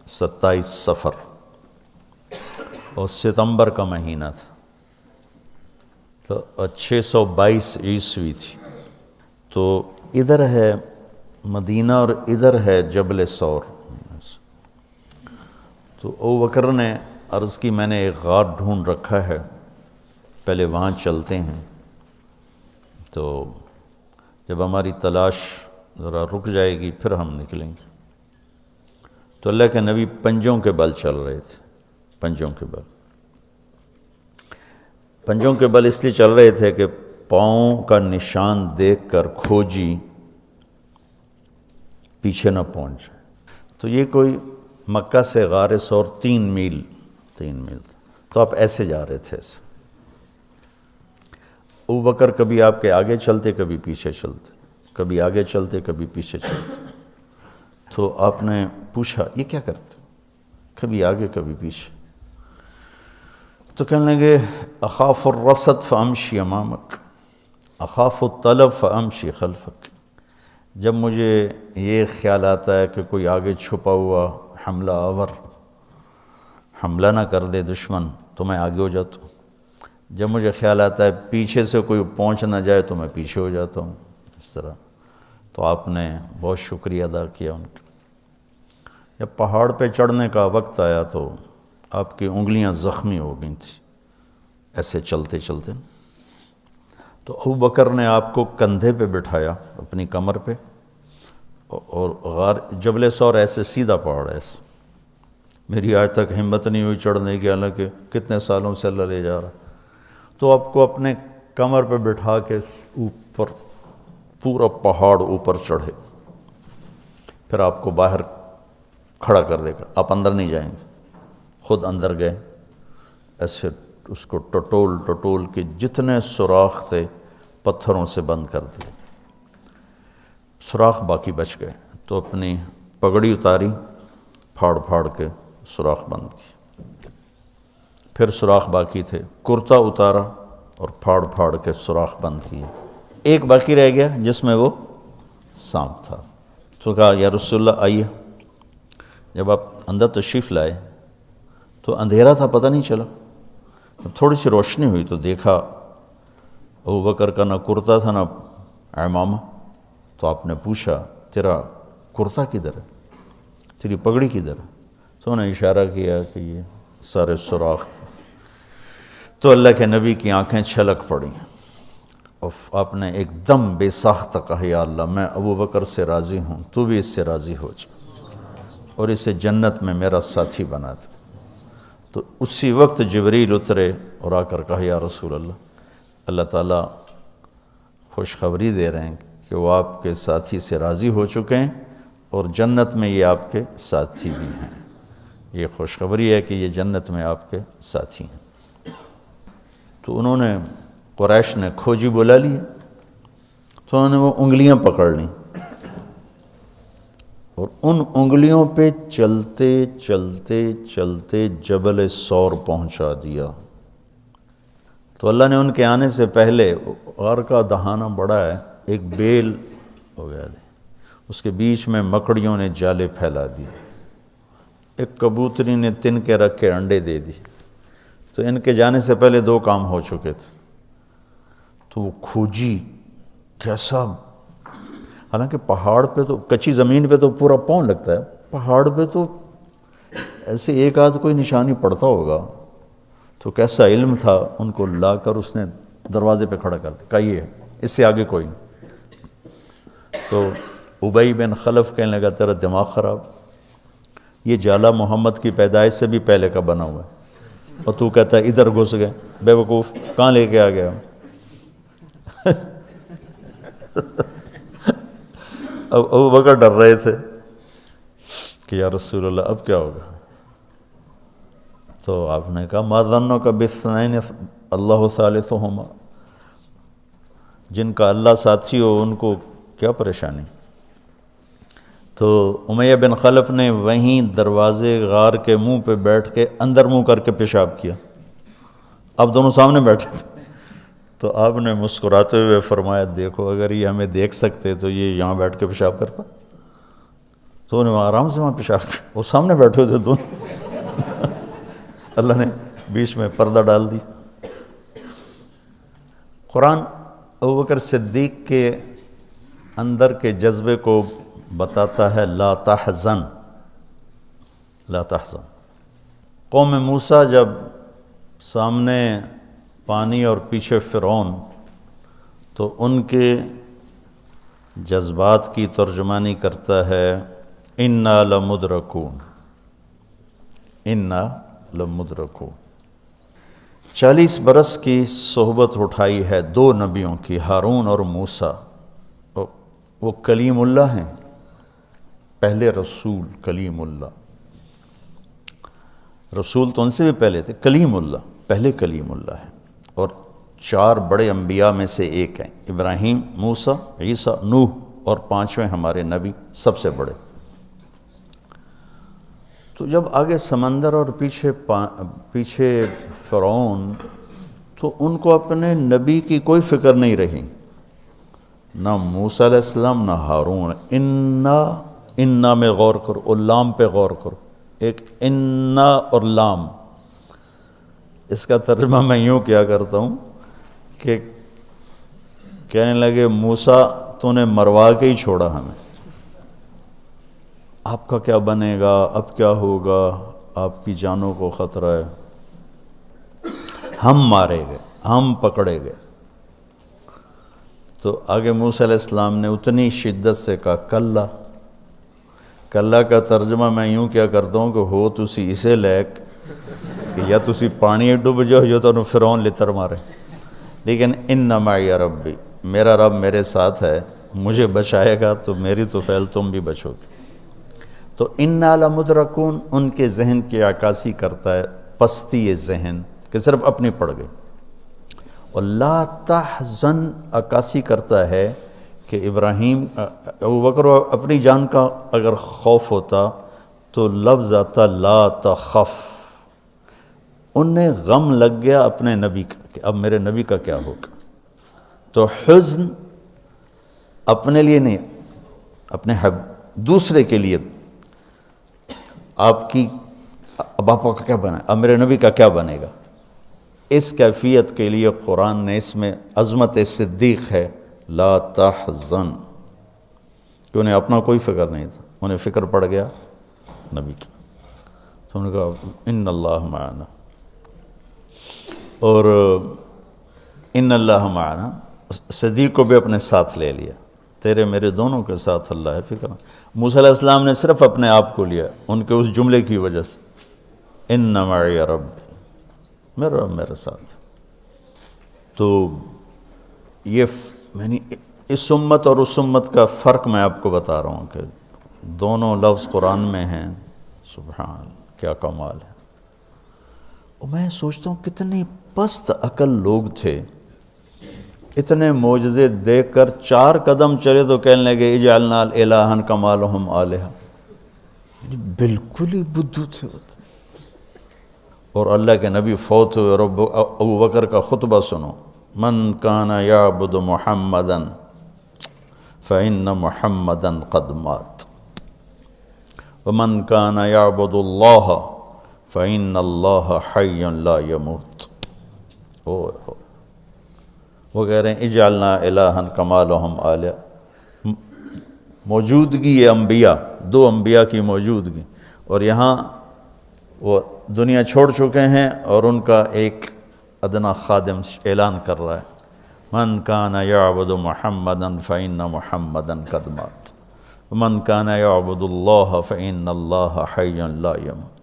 27 صفر اور ستمبر کا مہینہ تھا، تو 622 عیسوی تھی۔ تو ادھر ہے مدینہ اور ادھر ہے جبل ثور۔ تو ابو بکر نے عرض کی میں نے ایک غار ڈھونڈ رکھا ہے، پہلے وہاں چلتے ہیں، تو جب ہماری تلاش ذرا رک جائے گی پھر ہم نکلیں گے۔ تو اللہ کے نبی پنجوں کے بل چل رہے تھے، پنجوں کے بل، پنجوں کے بل اس لیے چل رہے تھے کہ پاؤں کا نشان دیکھ کر کھوجی پیچھے نہ پہنچ جائے۔ تو یہ کوئی مکہ سے غار ثور 3 میل تو آپ ایسے جا رہے تھے ایسے۔ ابو بکر کبھی آپ کے آگے چلتے کبھی پیچھے چلتے، کبھی آگے چلتے کبھی پیچھے چلتے۔ تو آپ نے پوچھا یہ کیا کرتے؟ کبھی آگے کبھی پیچھے۔ تو کہنے لگے اخاف الرصد فامشی امامک، اخاف الطلب فامشی خلفک۔ جب مجھے یہ خیال آتا ہے کہ کوئی آگے چھپا ہوا حملہ آور حملہ نہ کر دے دشمن تو میں آگے ہو جاتا ہوں، جب مجھے خیال آتا ہے پیچھے سے کوئی پہنچ نہ جائے تو میں پیچھے ہو جاتا ہوں، اس طرح۔ تو آپ نے بہت شکریہ ادا کیا ان کا۔ جب پہاڑ پہ چڑھنے کا وقت آیا تو آپ کی انگلیاں زخمی ہو گئی تھیں ایسے چلتے چلتے۔ تو ابو بکر نے آپ کو کندھے پہ بٹھایا اپنی کمر پہ، اور غار جبل ثور ایسے سیدھا پہاڑ ہے ایسے، میری آج تک ہمت نہیں ہوئی چڑھنے کی، حالانکہ کتنے سالوں سے اللہ لے جا رہا۔ تو آپ کو اپنے کمر پہ بٹھا کے اوپر پورا پہاڑ اوپر چڑھے، پھر آپ کو باہر کھڑا کر دے گا، آپ اندر نہیں جائیں گے، خود اندر گئے، ایسے اس کو ٹٹول کے جتنے سوراخ تھے پتھروں سے بند کر دیے، سوراخ باقی بچ گئے۔ تو اپنی پگڑی اتاری، پھاڑ کے سوراخ بند کی، پھر سوراخ باقی تھے، کرتا اتارا اور پھاڑ کے سوراخ بند کیے۔ ایک باقی رہ گیا جس میں وہ سانپ تھا۔ تو کہا یا رسول اللہ آئیے۔ جب آپ اندر تشریف لائے تو اندھیرا تھا، پتہ نہیں چلا۔ جب تھوڑی سی روشنی ہوئی تو دیکھا ابو بکر کا نہ کرتا تھا نہ عمامہ۔ تو آپ نے پوچھا تیرا کرتا کدھر ہے، تیری پگڑی کدھر ہے؟ تو انہوں نے اشارہ کیا کہ یہ سارے سوراخ تھے۔ تو اللہ کے نبی کی آنکھیں چھلک پڑیں، اور آپ نے ایک دم بے ساختہ کہا یا اللہ میں ابو بکر سے راضی ہوں، تو بھی اس سے راضی ہو جا اور اسے جنت میں میرا ساتھی بنا دے۔ تو اسی وقت جبریل اترے اور آ کر کہا یا رسول اللہ، اللہ تعالیٰ خوشخبری دے رہے ہیں کہ وہ آپ کے ساتھی سے راضی ہو چکے ہیں اور جنت میں یہ آپ کے ساتھی بھی ہیں۔ یہ خوشخبری ہے کہ یہ جنت میں آپ کے ساتھی ہیں۔ تو انہوں نے قریش نے کھوجی بلا لی، تو انہوں نے وہ انگلیاں پکڑ لیں اور ان انگلیوں پہ چلتے چلتے چلتے جبل ثور پہنچا دیا۔ تو اللہ نے ان کے آنے سے پہلے، غار کا دہانہ بڑا ہے، ایک بیل ہو گیا، اس کے بیچ میں مکڑیوں نے جالے پھیلا دیے، ایک کبوتری نے تن کے رکھ کے انڈے دے دی۔ تو ان کے جانے سے پہلے 2 کام ہو چکے تھے۔ تو وہ کھوجی کیسا، حالانکہ پہاڑ پہ تو کچی زمین پہ تو پورا پاؤں لگتا ہے، پہاڑ پہ تو ایسے ایک آدھ کوئی نشانی پڑتا ہوگا۔ تو کیسا علم تھا، ان کو لا کر اس نے دروازے پہ کھڑا کر دیا، کہا یہ اس سے آگے کوئی نہیں۔ تو ابی بن خلف کہنے لگا تیرا دماغ خراب، یہ جالا محمد کی پیدائش سے بھی پہلے کا بنا ہوا ہے، اور تو کہتا ہے ادھر گھس گئے، بے وقوف کہاں لے کے آ گیا؟ اب ابو بکر ڈر رہے تھے کہ یا رسول اللہ اب کیا ہوگا؟ تو آپ نے کہا ما ظنک باثنین اللہ ثالثہما، جن کا اللہ ساتھی ہو ان کو کیا پریشانی۔ تو امیہ بن خلف نے وہیں دروازے غار کے منہ پہ بیٹھ کے اندر منہ کر کے پیشاب کیا، اب دونوں سامنے بیٹھے تھے۔ تو آپ نے مسکراتے ہوئے فرمایا دیکھو اگر یہ ہمیں دیکھ سکتے تو یہ یہاں بیٹھ کے پیشاب کرتا۔ تو انہیں آرام سے وہاں پیشاب کیا، وہ سامنے بیٹھے تھے دونوں اللہ نے بیچ میں پردہ ڈال دی۔ قرآن ابوبکر صدیق کے اندر کے جذبے کو بتاتا ہے، لا تحزن، لا تحزن۔ قوم موسیٰ جب سامنے پانی اور پیچھے فرعون، تو ان کے جذبات کی ترجمانی کرتا ہے انا لمدرکون، انا لمدرکون۔ 40 برس کی صحبت اٹھائی ہے دو نبیوں کی، ہارون اور موسیٰ۔ وہ کلیم اللہ ہیں، پہلے رسول کلیم اللہ، رسول تو ان سے بھی پہلے تھے، کلیم اللہ پہلے کلیم اللہ ہے، اور 4 بڑے انبیاء میں سے ایک ہیں، ابراہیم، موسیٰ، عیسیٰ، نوح، اور 5ویں ہمارے نبی سب سے بڑے۔ تو جب آگے سمندر اور پیچھے فرعون، تو ان کو اپنے نبی کی کوئی فکر نہیں رہی، نہ موسیٰ علیہ السلام نہ ہارون۔ انا میں غور کرو، اور لام پہ غور کرو، ایک انا اور لام، اس کا ترجمہ میں یوں کیا کرتا ہوں کہ کہنے لگے موسیٰ تو نے مروا کے ہی چھوڑا ہمیں، آپ کا کیا بنے گا، اب کیا ہوگا، آپ کی جانوں کو خطرہ ہے، ہم مارے گئے، ہم پکڑے گئے۔ تو آگے موسیٰ علیہ السلام نے اتنی شدت سے کہا کلا۔ کلا کا ترجمہ میں یوں کیا کرتا ہوں کہ ہو تسی اسے لیک کہ یا تسی پانی ڈوب جاؤ یا تو فرعون لتر مارے، لیکن ان معی ربی، میرا رب میرے ساتھ ہے، مجھے بچائے گا تو میری تو فعل تم بھی بچو گے۔ تو انا لمدرکون ان کے ذہن کی عکاسی کرتا ہے، پستی ذہن کہ صرف اپنی پڑ گئی، اور لا تحزن عکاسی کرتا ہے کہ ابراہیم ابوبکر اپنی جان کا اگر خوف ہوتا تو لفظ آتا لا تخف، انہیں غم لگ گیا اپنے نبی کا کہ اب میرے نبی کا کیا ہوگا۔ تو حزن اپنے لیے نہیں، اپنے دوسرے کے لیے، آپ کی اب آپ کا کیا بنا، اب میرے نبی کا کیا بنے گا، اس کیفیت کے لیے قرآن نے اس میں عظمت صدیق ہے، لا تحزن، کہ انہیں اپنا کوئی فکر نہیں تھا، انہیں فکر پڑ گیا نبی کا۔ تو انہوں نے کہا ان اللہ معنا، اور ان اللہ معنا صدیق کو بھی اپنے ساتھ لے لیا، تیرے میرے دونوں کے ساتھ اللہ ہے، فکر۔ موسیٰ علیہ السلام نے صرف اپنے آپ کو لیا ان کے اس جملے کی وجہ سے، ان معی ربی، میرا رب میرے ساتھ۔ تو یہ یعنی اس امت اور اس امت کا فرق میں آپ کو بتا رہا ہوں کہ دونوں لفظ قرآن میں ہیں، سبحان، کیا کمال ہے۔ اور میں سوچتا ہوں کتنے پست عقل لوگ تھے، اتنے معجزے دیکھ کر 4 قدم چلے تو کہنے لگے اجعلنا الہا کما لہم آلہہ، یعنی بالکل ہی بدھو تھے۔ اور اللہ کے نبی فوت ہوئے، رب ابو بکر کا خطبہ سنو، من کان یعبد محمدا فإن محمدا قد مات ومن کان یعبد اللہ فإن اللہ حی لا یموت۔ وہ کہہ رہے ہیں اجعلنا الہا کما لہم آلہہ، موجودگی یہ انبیاء، 2 انبیاء کی موجودگی، اور یہاں وہ دنیا چھوڑ چکے ہیں اور ان کا ایک ادنا خادم اعلان کر رہا ہے، من کان یعبد محمدا فإن محمدا قد مات ومن کان یعبد اللہ فإن اللہ حی لا یموت۔